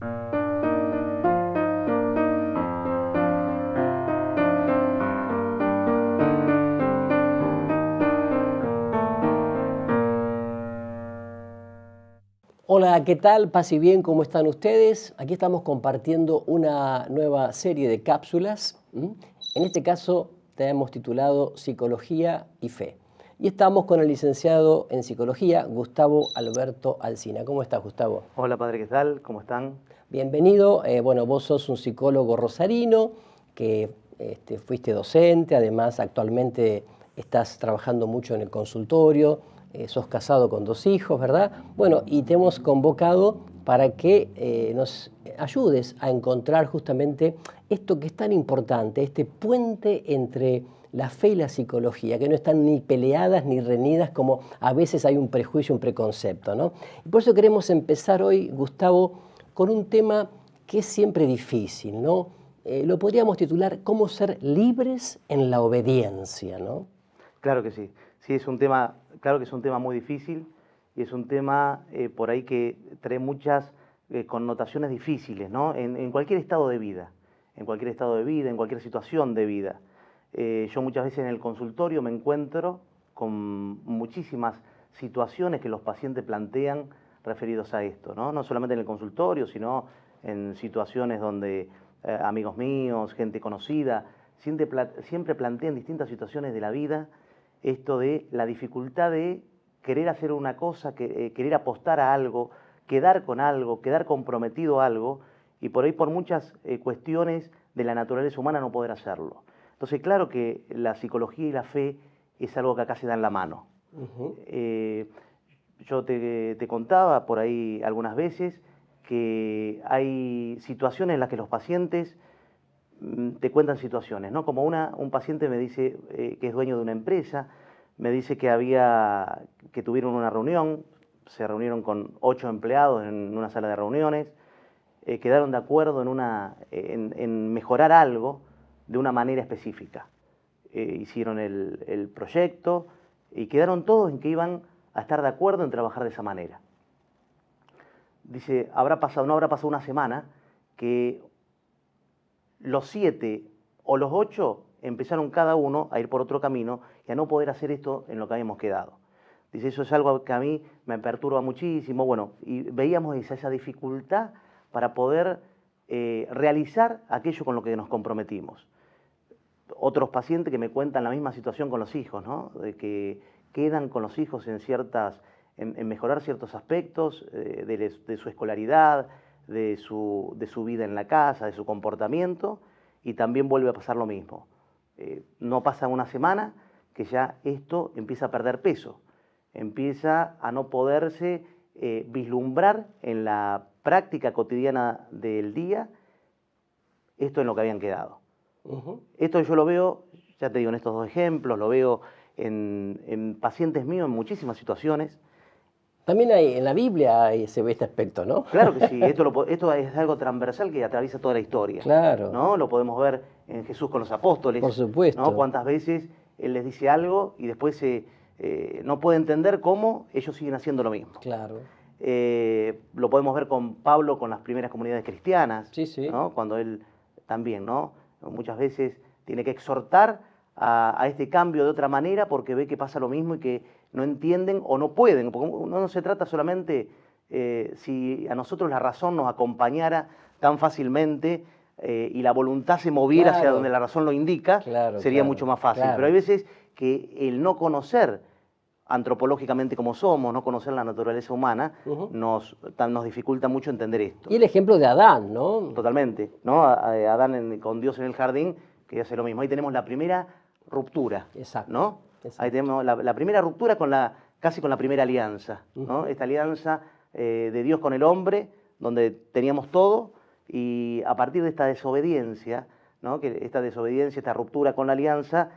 Hola, ¿qué tal? Paz y bien, ¿cómo están ustedes? Aquí estamos compartiendo una nueva serie de cápsulas. En este caso, te hemos titulado Psicología y Fe. Y estamos con el licenciado en Psicología, Gustavo Alberto Alsina. ¿Cómo estás, Gustavo? Hola, padre, ¿qué tal? ¿Cómo están? Bienvenido. Bueno, vos sos un psicólogo rosarino que fuiste docente, además actualmente estás trabajando mucho en el consultorio, sos casado con 2 hijos, ¿verdad? Bueno, y te hemos convocado para que nos ayudes a encontrar justamente esto que es tan importante, este puente entre la fe y la psicología, que no están ni peleadas ni reñidas como a veces hay un prejuicio, un preconcepto, ¿no? Y por eso queremos empezar hoy, Gustavo, con un tema que es siempre difícil, ¿no? Lo podríamos titular ¿Cómo ser libres en la obediencia?, ¿no? Claro que sí. Sí, es un tema, claro que es un tema muy difícil y es un tema por ahí que trae muchas connotaciones difíciles, ¿no? En cualquier estado de vida, en cualquier estado de vida, en cualquier situación de vida. Yo muchas veces en el consultorio me encuentro con muchísimas situaciones que los pacientes plantean referidos a esto, ¿no? No solamente en el consultorio, sino en situaciones donde amigos míos, gente conocida, siempre plantean distintas situaciones de la vida esto de la dificultad de querer hacer una cosa, querer apostar a algo, quedar con algo, quedar comprometido a algo, y por ahí por muchas cuestiones de la naturaleza humana no poder hacerlo. Entonces, claro que la psicología y la fe es algo que acá se da en la mano. Yo te contaba por ahí algunas veces que hay situaciones en las que los pacientes te cuentan situaciones, ¿no? Como un paciente me dice que es dueño de una empresa, me dice que tuvieron una reunión, se reunieron con 8 empleados en una sala de reuniones, quedaron de acuerdo en mejorar algo de una manera específica. Hicieron el proyecto y quedaron todos en que iban a estar de acuerdo en trabajar de esa manera. Dice, no habrá pasado una semana que los 7 o los 8 empezaron cada uno a ir por otro camino y a no poder hacer esto en lo que habíamos quedado. Dice, eso es algo que a mí me perturba muchísimo. Bueno, y veíamos esa dificultad para poder realizar aquello con lo que nos comprometimos. Otros pacientes que me cuentan la misma situación con los hijos, ¿no? De que quedan con los hijos en mejorar ciertos aspectos de su escolaridad, de su vida en la casa, de su comportamiento, y también vuelve a pasar lo mismo. No pasa una semana que ya esto empieza a perder peso, empieza a no poderse vislumbrar en la práctica cotidiana del día esto en lo que habían quedado. Esto yo lo veo, ya te digo, en estos 2 ejemplos, lo veo en pacientes míos en muchísimas situaciones. También en la Biblia se ve este aspecto, ¿no? Claro que sí, esto es algo transversal que atraviesa toda la historia. Claro. ¿No? Lo podemos ver en Jesús con los apóstoles. Por supuesto. ¿No? Cuántas veces Él les dice algo y después no puede entender cómo ellos siguen haciendo lo mismo. Claro. Lo podemos ver con Pablo, con las primeras comunidades cristianas. Sí, sí. ¿No? Cuando él también, ¿no? Muchas veces tiene que exhortar a este cambio de otra manera porque ve que pasa lo mismo y que no entienden o no pueden. Porque no se trata solamente si a nosotros la razón nos acompañara tan fácilmente y la voluntad se moviera hacia donde la razón lo indica, sería mucho más fácil. Pero hay veces que el no conocer antropológicamente como somos, no conocer la naturaleza humana, nos dificulta mucho entender esto. Y el ejemplo de Adán, ¿no? Totalmente, ¿no? Adán con Dios en el jardín, que hace lo mismo. Ahí tenemos la primera ruptura, exacto, ¿no? Exacto. Ahí tenemos la primera ruptura casi con la primera alianza, ¿no? Esta alianza de Dios con el hombre, donde teníamos todo, y a partir de esta desobediencia, ¿no? Que esta desobediencia, esta ruptura con la alianza,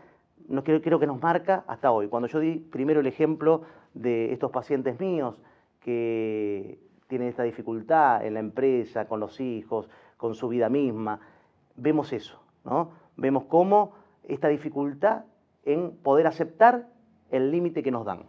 creo que nos marca hasta hoy. Cuando yo di primero el ejemplo de estos pacientes míos que tienen esta dificultad en la empresa, con los hijos, con su vida misma, vemos eso, ¿no? Vemos cómo esta dificultad en poder aceptar el límite que nos dan,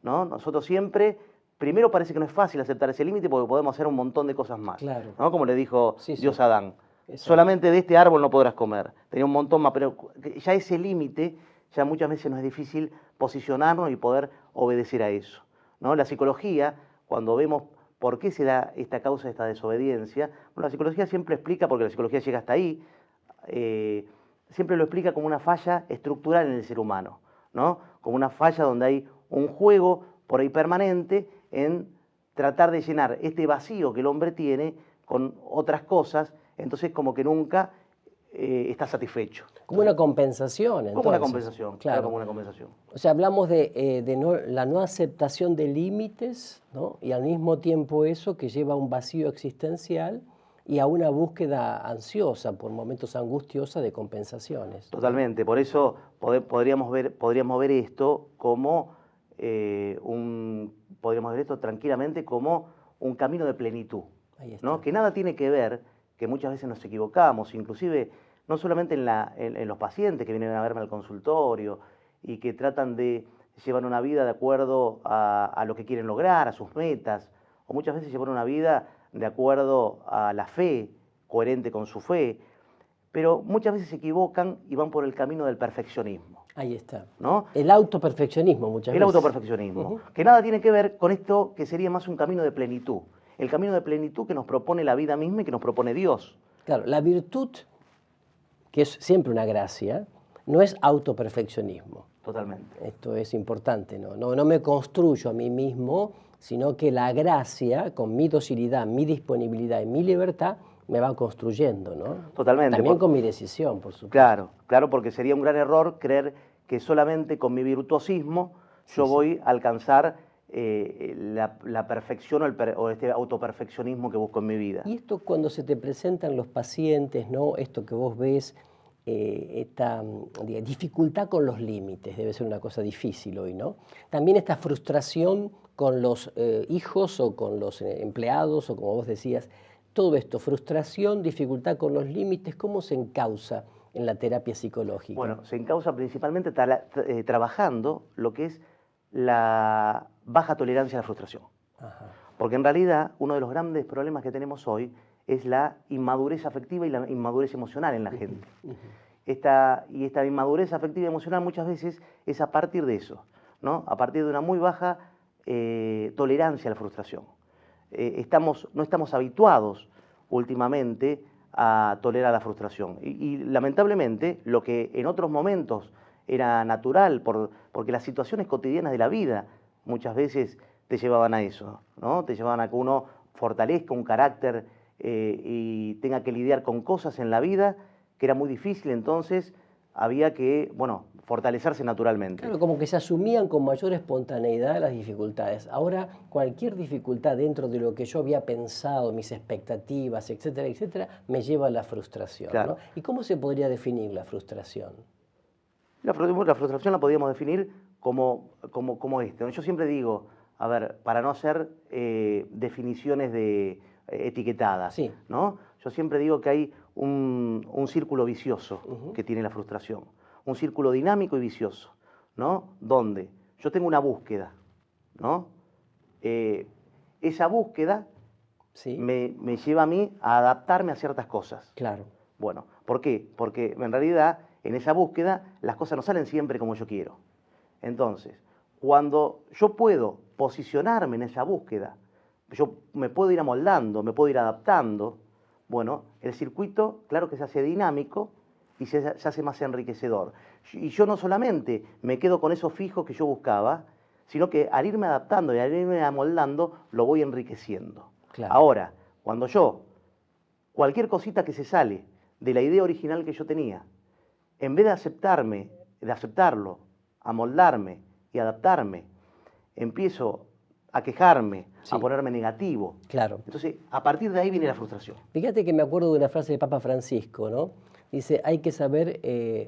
¿no? Nosotros siempre primero parece que no es fácil aceptar ese límite porque podemos hacer un montón de cosas más, Claro. ¿no? Como le dijo Sí, sí. Dios a Adán. Exacto. Solamente de este árbol no podrás comer. Tenía un montón más, pero ya ese límite, ya muchas veces nos es difícil posicionarnos y poder obedecer a eso, ¿no? La psicología, cuando vemos por qué se da esta causa de esta desobediencia, bueno, la psicología siempre explica, porque la psicología llega hasta ahí, siempre lo explica como una falla estructural en el ser humano, ¿no? Como una falla donde hay un juego por ahí permanente en tratar de llenar este vacío que el hombre tiene con otras cosas, entonces como que nunca está satisfecho. Como una compensación, entonces. Como una compensación, claro. como una compensación. O sea, hablamos de la no aceptación de límites, ¿no? Y al mismo tiempo eso que lleva a un vacío existencial y a una búsqueda ansiosa, por momentos angustiosa, de compensaciones. Totalmente, por eso podríamos ver esto como podríamos ver esto tranquilamente como un camino de plenitud, Ahí está. ¿no? Que nada tiene que ver, que muchas veces nos equivocamos, inclusive no solamente en los pacientes que vienen a verme al consultorio y que tratan de llevar una vida de acuerdo a lo que quieren lograr, a sus metas, o muchas veces llevar una vida de acuerdo a la fe, coherente con su fe, pero muchas veces se equivocan y van por el camino del perfeccionismo. Ahí está. ¿No? El autoperfeccionismo muchas veces. El autoperfeccionismo, que nada tiene que ver con esto que sería más un camino de plenitud. El camino de plenitud que nos propone la vida misma y que nos propone Dios. Claro, la virtud, que es siempre una gracia, no es autoperfeccionismo. Totalmente. Esto es importante, ¿no? No me construyo a mí mismo, sino que la gracia, con mi docilidad, mi disponibilidad y mi libertad, me va construyendo, ¿no? Totalmente. También con mi decisión, por supuesto. Claro, claro, porque sería un gran error creer que solamente con mi virtuosismo yo voy a alcanzar la perfección o este autoperfeccionismo que busco en mi vida. Y esto cuando se te presentan los pacientes, ¿no? Esto que vos ves, esta dificultad con los límites, debe ser una cosa difícil hoy, ¿no? También esta frustración con los hijos o con los empleados, o como vos decías, todo esto, frustración, dificultad con los límites, ¿cómo se encausa en la terapia psicológica? Bueno, se encausa principalmente trabajando lo que es la baja tolerancia a la frustración. Ajá. Porque en realidad uno de los grandes problemas que tenemos hoy es la inmadurez afectiva y la inmadurez emocional en la gente. Esta inmadurez afectiva y emocional muchas veces es a partir de eso, ¿no? A partir de una muy baja tolerancia a la frustración. No estamos habituados últimamente a tolerar la frustración. Y lamentablemente lo que en otros momentos era natural, porque las situaciones cotidianas de la vida muchas veces te llevaban a eso, ¿no? Te llevaban a que uno fortalezca un carácter y tenga que lidiar con cosas en la vida que era muy difícil, entonces había que, bueno, fortalecerse naturalmente. Claro, como que se asumían con mayor espontaneidad las dificultades. Ahora, cualquier dificultad dentro de lo que yo había pensado, mis expectativas, etcétera, etcétera, me lleva a la frustración, Claro. ¿no? ¿Y cómo se podría definir la frustración? La frustración la podríamos definir como esto, ¿no? Yo siempre digo, a ver, para no hacer definiciones etiquetadas, Sí. ¿no? Yo siempre digo que hay un círculo vicioso que tiene la frustración, un círculo dinámico y vicioso, ¿no? Donde yo tengo una búsqueda, ¿no? Esa búsqueda ¿Sí? me lleva a mí a adaptarme a ciertas cosas. Claro. Bueno, ¿por qué? Porque en realidad en esa búsqueda las cosas no salen siempre como yo quiero. Entonces, cuando yo puedo posicionarme en esa búsqueda, yo me puedo ir amoldando, me puedo ir adaptando, bueno, el circuito, claro que se hace dinámico y se hace más enriquecedor. Y yo no solamente me quedo con eso fijo que yo buscaba, sino que al irme adaptando y al irme amoldando, lo voy enriqueciendo. Claro. Ahora, cuando cualquier cosita que se sale de la idea original que yo tenía, en vez de aceptarlo, amoldarme y adaptarme, empiezo a quejarme, Sí. a ponerme negativo. Claro. Entonces, a partir de ahí viene la frustración. Fíjate que me acuerdo de una frase de Papa Francisco, ¿no? Dice, hay que saber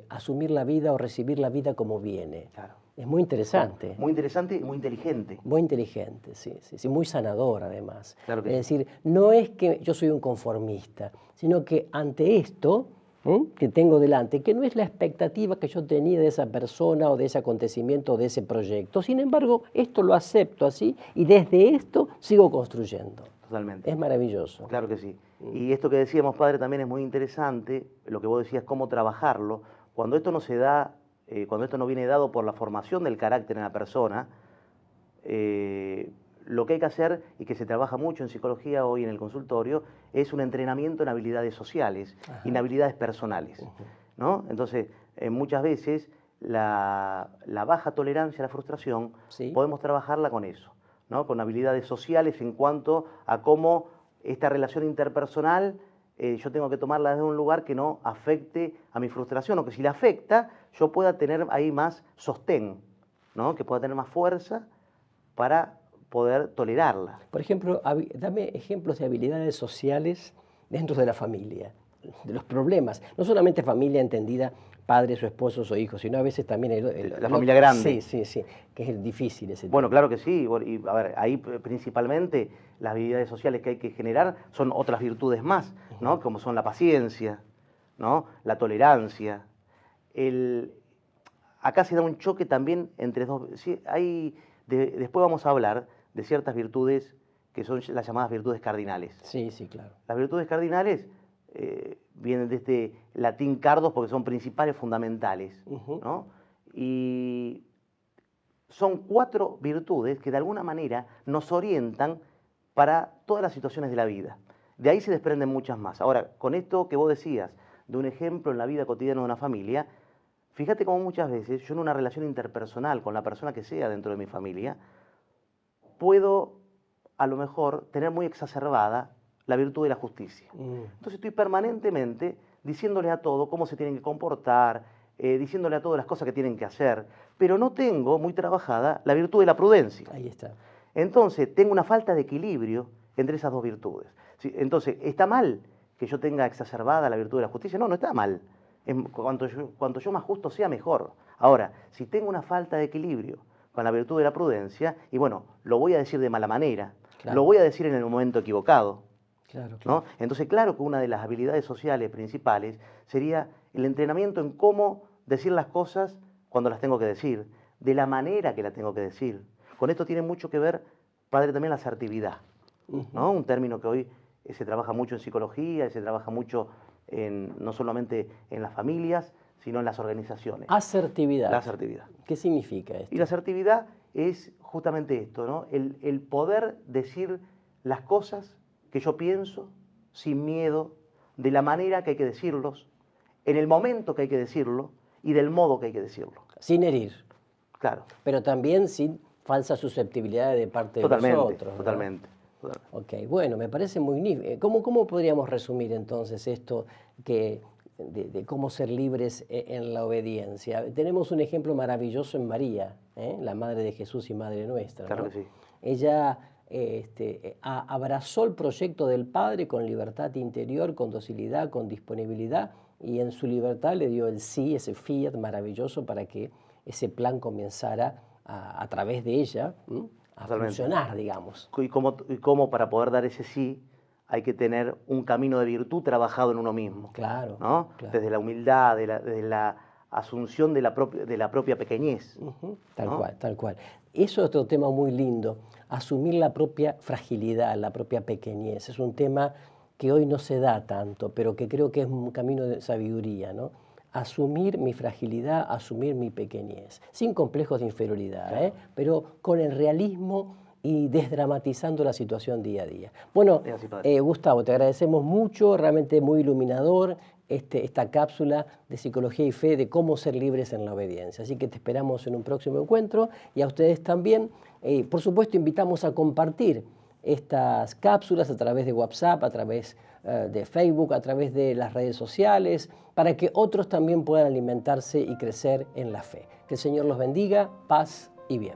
asumir la vida o recibir la vida como viene. Claro. Es muy interesante. Muy interesante y muy inteligente. Muy inteligente, sí, sí, sí, muy sanador además. Claro que es sí. decir, no es que yo soy un conformista, sino que ante esto que tengo delante, que no es la expectativa que yo tenía de esa persona o de ese acontecimiento o de ese proyecto. Sin embargo, esto lo acepto así y desde esto sigo construyendo. Totalmente. Es maravilloso. Claro que sí. Y esto que decíamos, padre, también es muy interesante, lo que vos decías, cómo trabajarlo. Cuando esto no se da, cuando esto no viene dado por la formación del carácter en la persona, lo que hay que hacer, y que se trabaja mucho en psicología hoy en el consultorio, es un entrenamiento en habilidades sociales, en habilidades personales, ¿no? Entonces, muchas veces la baja tolerancia a la frustración, ¿Sí? podemos trabajarla con eso, ¿no? Con habilidades sociales en cuanto a cómo esta relación interpersonal yo tengo que tomarla desde un lugar que no afecte a mi frustración, o que si la afecta, yo pueda tener ahí más sostén, ¿no? Que pueda tener más fuerza para poder tolerarla. Por ejemplo, dame ejemplos de habilidades sociales dentro de la familia, de los problemas. No solamente familia entendida, padres o esposos o hijos, sino a veces también la familia grande. Sí, que es el difícil ese Bueno, tema. claro que sí. Y a ver, ahí principalmente las habilidades sociales que hay que generar son otras virtudes más, ¿no? Como son la paciencia, ¿no? La tolerancia. Acá se da un choque también entre dos. Sí, después vamos a hablar de ciertas virtudes que son las llamadas virtudes cardinales. Sí, claro. Las virtudes cardinales vienen de este latín cardos porque son principales, fundamentales, ¿no? Y son 4 virtudes que de alguna manera nos orientan para todas las situaciones de la vida. De ahí se desprenden muchas más. Ahora, con esto que vos decías, de un ejemplo en la vida cotidiana de una familia, fíjate cómo muchas veces yo en una relación interpersonal con la persona que sea dentro de mi familia, puedo a lo mejor tener muy exacerbada la virtud de la justicia. Entonces estoy permanentemente diciéndole a todo cómo se tienen que comportar, diciéndole a todas las cosas que tienen que hacer, pero no tengo muy trabajada la virtud de la prudencia. Ahí está. Entonces tengo una falta de equilibrio entre esas dos virtudes. Entonces, ¿está mal que yo tenga exacerbada la virtud de la justicia? No, no está mal. Cuanto yo más justo sea, mejor. Ahora, si tengo una falta de equilibrio con la virtud de la prudencia, y bueno, lo voy a decir de mala manera, Claro. lo voy a decir en el momento equivocado, Claro. ¿no? Entonces, claro que una de las habilidades sociales principales sería el entrenamiento en cómo decir las cosas cuando las tengo que decir, de la manera que las tengo que decir. Con esto tiene mucho que ver, padre, también la asertividad, ¿no? Un término que hoy se trabaja mucho en psicología, se trabaja mucho no solamente en las familias, sino en las organizaciones. Asertividad. La asertividad. ¿Qué significa esto? Y la asertividad es justamente esto, ¿no? El poder decir las cosas que yo pienso sin miedo, de la manera que hay que decirlos, en el momento que hay que decirlo y del modo que hay que decirlo. Sin herir. Claro. Pero también sin falsa susceptibilidad de parte de nosotros, ¿no? Totalmente. Ok, bueno, me parece muy nítido. ¿Cómo podríamos resumir entonces esto de cómo ser libres en la obediencia? Tenemos un ejemplo maravilloso en María, la Madre de Jesús y Madre nuestra, Claro ¿no? que sí. Ella abrazó el proyecto del Padre con libertad interior, con docilidad, con disponibilidad, y en su libertad le dio el sí, ese fiat maravilloso para que ese plan comenzara a través de ella a funcionar, digamos. Y cómo para poder dar ese sí hay que tener un camino de virtud trabajado en uno mismo. Claro. ¿No? Claro. Desde la humildad, desde la asunción de la propia pequeñez. Tal ¿no? cual, tal cual. Eso es otro tema muy lindo, asumir la propia fragilidad, la propia pequeñez. Es un tema que hoy no se da tanto, pero que creo que es un camino de sabiduría, ¿no? Asumir mi fragilidad, asumir mi pequeñez, sin complejos de inferioridad, claro. Pero con el realismo y desdramatizando la situación día a día. Bueno, Gustavo, te agradecemos mucho, realmente muy iluminador esta cápsula de Psicología y Fe de cómo ser libres en la obediencia. Así que te esperamos en un próximo encuentro y a ustedes también. Por supuesto, invitamos a compartir estas cápsulas a través de WhatsApp, a través de Facebook, a través de las redes sociales, para que otros también puedan alimentarse y crecer en la fe. Que el Señor los bendiga, paz y bien.